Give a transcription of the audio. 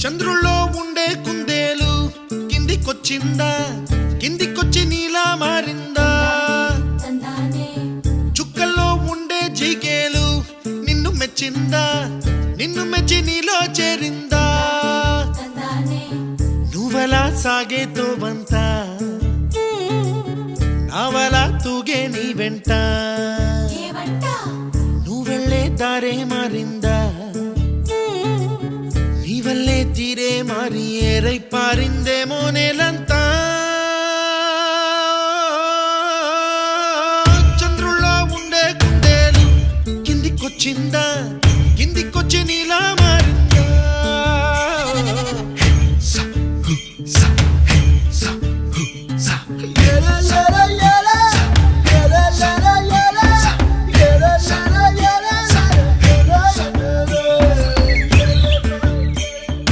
చంద్రుల్లో ఉండే కుందేలు కిందికొచ్చిందా, కిందికొచ్చి నీలా మారిందా? చుక్కల్లో ఉండే జీకేలు నిన్ను మెచ్చిందా, నిన్ను మెచ్చి నీలో చేరిందా? నువ్వలా సాగే తోవంతా నావలా తూగే నీ వెంట, నువ్వెళ్ళే దారే మారిందా, నీ వల్లే తీరే మారి ఏరై పారిందేమో నేలంతా. చంద్రుల్లో ఉండే కుందేలు కిందికొచ్చిందా,